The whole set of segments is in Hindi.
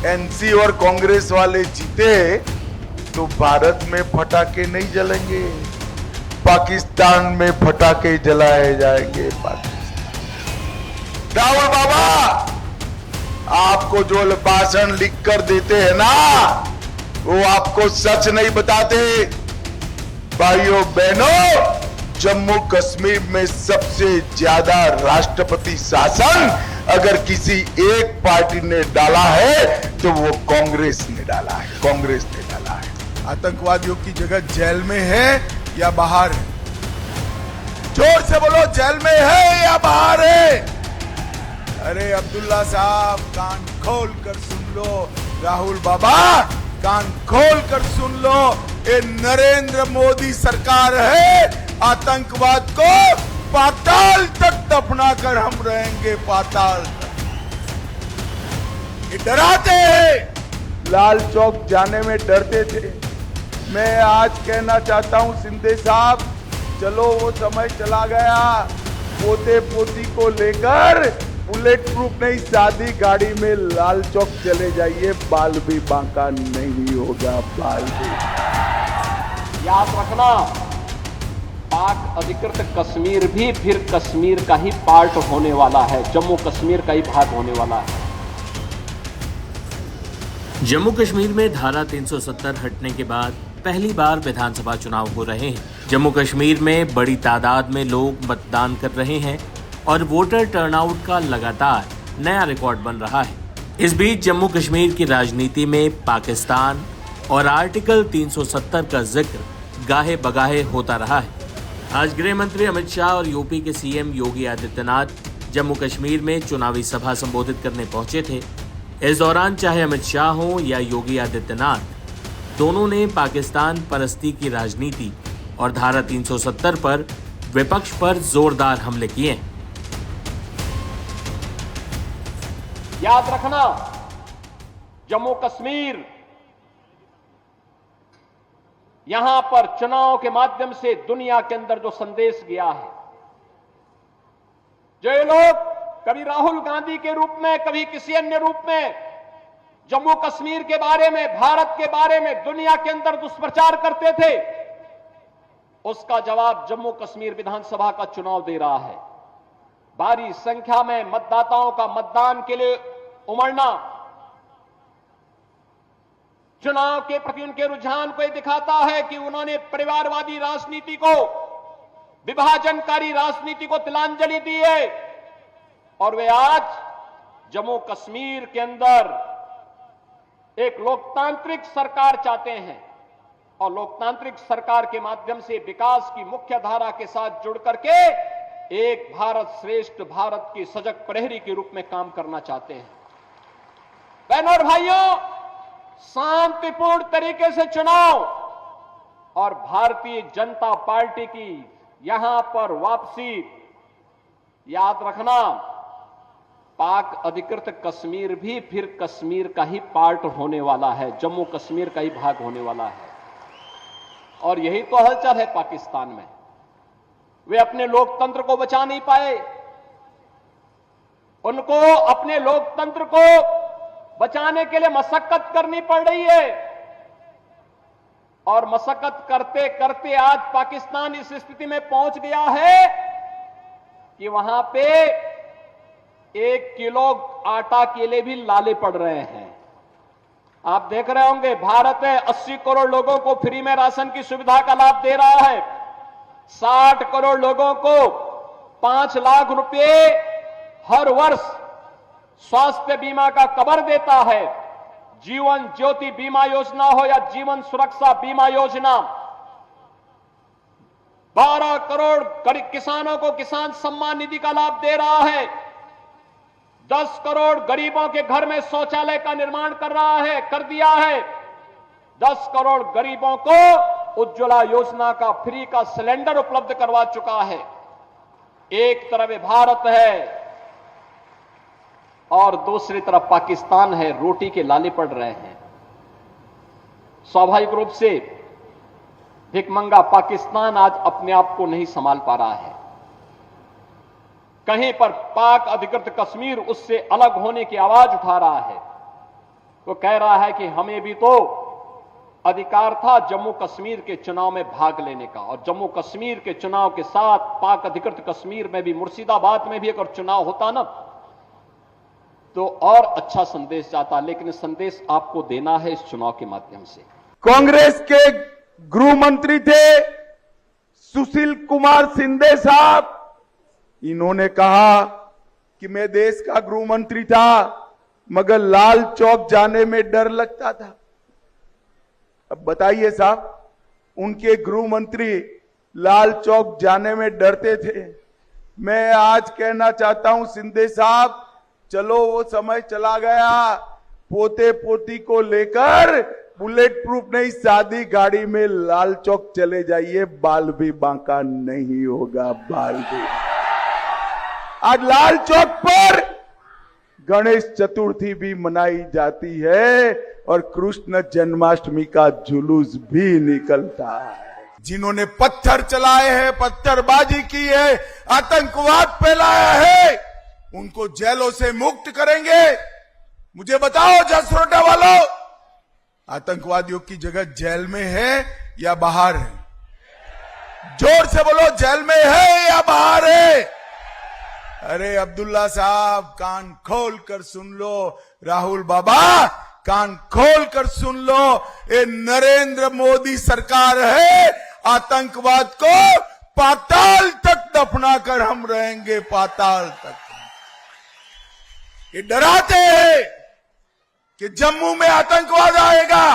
एनसी और कांग्रेस वाले जीते तो भारत में फटाके नहीं जलेंगे, पाकिस्तान में फटाके जलाए जाएंगे। पाकिस्तान राहुल बाबा आपको जो भाषण लिख कर देते हैं ना, वो आपको सच नहीं बताते। भाइयों बहनों, जम्मू कश्मीर में सबसे ज्यादा राष्ट्रपति शासन अगर किसी एक पार्टी ने डाला है तो वो कांग्रेस ने डाला है, कांग्रेस ने डाला है। आतंकवादियों की जगह जेल में है या बाहर है? जोर से बोलो, जेल में है या बाहर है? अरे अब्दुल्ला साहब कान खोल कर सुन लो, राहुल बाबा कान खोल कर सुन लो, ये नरेंद्र मोदी सरकार है। आतंकवाद को पाताल तक दफना कर हम रहेंगे, पाताल तक। ये डराते हैं, लाल चौक जाने में डरते थे। मैं आज कहना चाहता हूं शिंदे साहब, चलो वो समय चला गया। पोते पोती को लेकर बुलेट प्रूफ नहीं सादी गाड़ी में लाल चौक चले जाइए, बाल भी बांका नहीं होगा, बाल भी। याद रखना, पाक अधिकृत कश्मीर भी फिर कश्मीर का ही पार्ट होने वाला है, जम्मू कश्मीर का ही भाग होने वाला है। जम्मू कश्मीर में धारा 370 हटने के बाद पहली बार विधानसभा चुनाव हो रहे हैं। जम्मू कश्मीर में बड़ी तादाद में लोग मतदान कर रहे हैं और वोटर टर्नआउट का लगातार नया रिकॉर्ड बन रहा है। इस बीच जम्मू कश्मीर की राजनीति में पाकिस्तान और आर्टिकल 370 का जिक्र गाहे बगाहे होता रहा है। आज गृह मंत्री अमित शाह और यूपी के सीएम योगी आदित्यनाथ जम्मू कश्मीर में चुनावी सभा संबोधित करने पहुंचे थे। इस दौरान चाहे अमित शाह हो या योगी आदित्यनाथ, दोनों ने पाकिस्तान परस्ती की राजनीति और धारा 370 पर विपक्ष पर जोरदार हमले किए। याद रखना, जम्मू कश्मीर यहां पर चुनाव के माध्यम से दुनिया के अंदर जो संदेश गया है, जो ये लोग कभी राहुल गांधी के रूप में, कभी किसी अन्य रूप में जम्मू कश्मीर के बारे में, भारत के बारे में दुनिया के अंदर दुष्प्रचार करते थे, उसका जवाब जम्मू कश्मीर विधानसभा का चुनाव दे रहा है। भारी संख्या में मतदाताओं का मतदान के लिए उमड़ना चुनाव के प्रति उनके रुझान को यह दिखाता है कि उन्होंने परिवारवादी राजनीति को, विभाजनकारी राजनीति को तिलांजलि दी है और वे आज जम्मू कश्मीर के अंदर एक लोकतांत्रिक सरकार चाहते हैं और लोकतांत्रिक सरकार के माध्यम से विकास की मुख्य धारा के साथ जुड़ करके एक भारत श्रेष्ठ भारत की सजग प्रहरी के रूप में काम करना चाहते हैं। बहनों और भाइयों, शांतिपूर्ण तरीके से चुनाव और भारतीय जनता पार्टी की यहां पर वापसी, याद रखना, पाक अधिकृत कश्मीर भी फिर कश्मीर का ही पार्ट होने वाला है, जम्मू कश्मीर का ही भाग होने वाला है। और यही तो हलचल है पाकिस्तान में। वे अपने लोकतंत्र को बचा नहीं पाए, उनको अपने लोकतंत्र को बचाने के लिए मशक्कत करनी पड़ रही है और मशक्कत करते करते आज पाकिस्तान इस स्थिति में पहुंच गया है कि वहां पे 1 किलो आटा के लिए भी लाले पड़ रहे हैं। आप देख रहे होंगे, भारत है 80 करोड़ लोगों को फ्री में राशन की सुविधा का लाभ दे रहा है, 60 करोड़ लोगों को 5 लाख रुपए हर वर्ष स्वास्थ्य बीमा का कवर देता है। जीवन ज्योति बीमा योजना हो या जीवन सुरक्षा बीमा योजना, 12 करोड़ किसानों को किसान सम्मान निधि का लाभ दे रहा है, 10 करोड़ गरीबों के घर में शौचालय का निर्माण कर दिया है, 10 करोड़ गरीबों को उज्ज्वला योजना का फ्री का सिलेंडर उपलब्ध करवा चुका है। एक तरफ भारत है और दूसरी तरफ पाकिस्तान है, रोटी के लाले पड़ रहे हैं। स्वाभाविक रूप से भिखमंगा पाकिस्तान आज अपने आप को नहीं संभाल पा रहा है। कहीं पर पाक अधिकृत कश्मीर उससे अलग होने की आवाज उठा रहा है। वो कह रहा है कि हमें भी तो अधिकार था जम्मू कश्मीर के चुनाव में भाग लेने का, और जम्मू कश्मीर के चुनाव के साथ पाक अधिकृत कश्मीर में भी, मुर्शिदाबाद में भी अगर चुनाव होता ना तो और अच्छा संदेश जाता, लेकिन संदेश आपको देना है इस चुनाव के माध्यम से। कांग्रेस के गृह मंत्री थे सुशील कुमार शिंदे साहब, इन्होंने कहा कि मैं देश का गृह मंत्री था मगर लाल चौक जाने में डर लगता था। अब बताइए साहब, उनके गृह मंत्री लाल चौक जाने में डरते थे। मैं आज कहना चाहता हूं शिंदे साहब, चलो वो समय चला गया, पोते पोती को लेकर बुलेट प्रूफ नहीं सादी गाड़ी में लाल चौक चले जाइए, बाल भी बांका नहीं होगा, बाल भी। आज लाल चौक पर गणेश चतुर्थी भी मनाई जाती है और कृष्ण जन्माष्टमी का जुलूस भी निकलता है। जिन्होंने पत्थर चलाए हैं, पत्थरबाजी की है, आतंकवाद फैलाया है, उनको जेलों से मुक्त करेंगे। मुझे बताओ जसरोटा वालों, आतंकवादियों की जगह जेल में है या बाहर है? जोर से बोलो, जेल में है या बाहर है? अरे अब्दुल्ला साहब, कान खोल कर सुन लो, राहुल बाबा कान खोल कर सुन लो, ये नरेंद्र मोदी सरकार है, आतंकवाद को पाताल तक दफना कर हम रहेंगे, पाताल तक। ये डराते हैं कि जम्मू में आतंकवाद आएगा।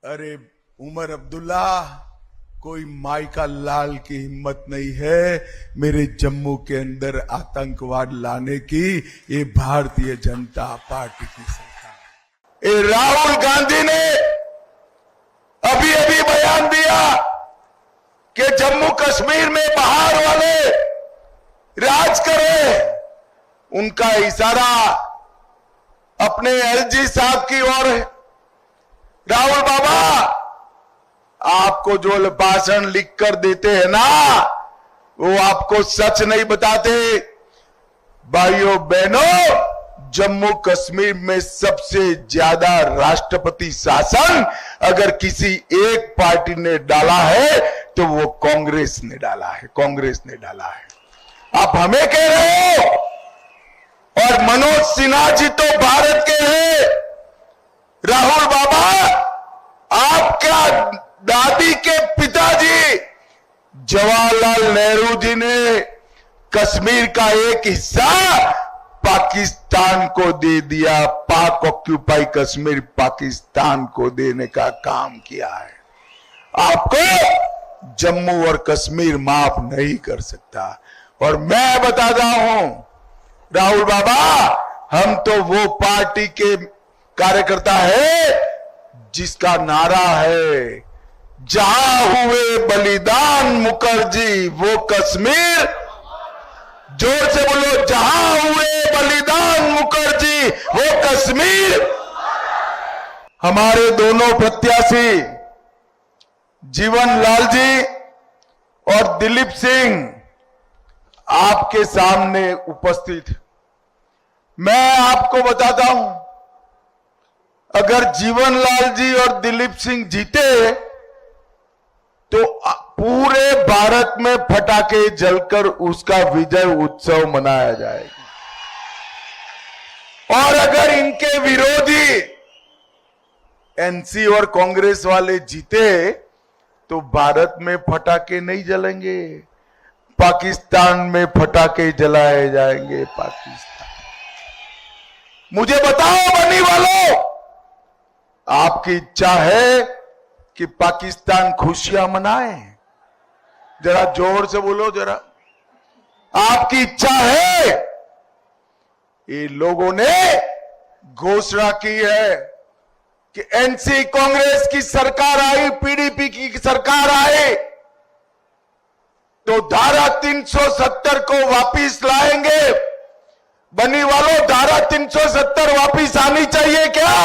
अरे उमर अब्दुल्ला, कोई माई का लाल की हिम्मत नहीं है मेरे जम्मू के अंदर आतंकवाद लाने की। ये भारतीय जनता पार्टी की सरकार। ये राहुल गांधी ने अभी अभी बयान दिया कि जम्मू कश्मीर में बाहर वाले राज करें। उनका इशारा अपने एलजी साहब की ओर है। राहुल बाबा, आपको जो भाषण लिख कर देते हैं ना, वो आपको सच नहीं बताते। भाइयों बहनों, जम्मू कश्मीर में सबसे ज्यादा राष्ट्रपति शासन अगर किसी एक पार्टी ने डाला है तो वो कांग्रेस ने डाला है, कांग्रेस ने डाला है। आप हमें कह रहे हो, और मनोज सिन्हा जी तो भारत के हैं। राहुल बाबा, आपका दादी के पिताजी जवाहरलाल नेहरू जी ने कश्मीर का एक हिस्सा पाकिस्तान को दे दिया। पाक ऑक्यूपाई कश्मीर पाकिस्तान को देने का काम किया है। आपको जम्मू और कश्मीर माफ नहीं कर सकता। और मैं बताता हूं राहुल बाबा, हम तो वो पार्टी के कार्यकर्ता है जिसका नारा है, जहां हुए बलिदान मुखर्जी वो कश्मीर। जोर से बोलो, जहां हुए बलिदान मुखर्जी वो कश्मीर। हमारे दोनों प्रत्याशी जीवन लाल जी और दिलीप सिंह आपके सामने उपस्थित। मैं आपको बताता हूं, अगर जीवन लाल जी और दिलीप सिंह जीते तो पूरे भारत में पटाखे जलकर उसका विजय उत्सव मनाया जाएगा। और अगर इनके विरोधी एनसी और कांग्रेस वाले जीते तो भारत में पटाखे नहीं जलेंगे, पाकिस्तान में पटाखे जलाए जाएंगे। पाकिस्तान, मुझे बताओ बनी वालों, आपकी इच्छा है कि पाकिस्तान खुशियां मनाए? जरा जोर से बोलो जरा, आपकी इच्छा है? ये लोगों ने घोषणा की है कि एनसी कांग्रेस की सरकार आई, पीडीपी की सरकार आई तो धारा 370 को वापिस लाएंगे। बनी वालों, धारा 370 वापिस आनी चाहिए क्या?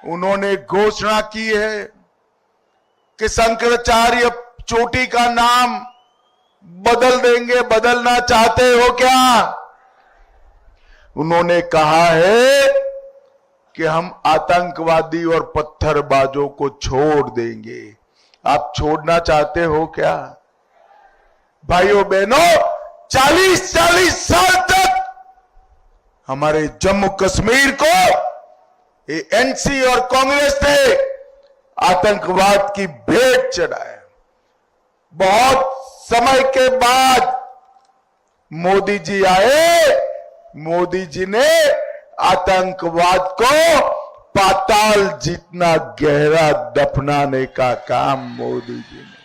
उन्होंने घोषणा की है कि शंकराचार्य चोटी का नाम बदल देंगे। बदलना चाहते हो क्या? उन्होंने कहा है कि हम आतंकवादी और पत्थरबाजों को छोड़ देंगे। आप छोड़ना चाहते हो क्या? भाइयों बहनों, 40-40 साल तक हमारे जम्मू कश्मीर को ये एनसी और कांग्रेस ने आतंकवाद की भेंट चढ़ाया। बहुत समय के बाद मोदी जी आए, मोदी जी ने आतंकवाद को पाताल जितना गहरा दफनाने का काम मोदी जी ने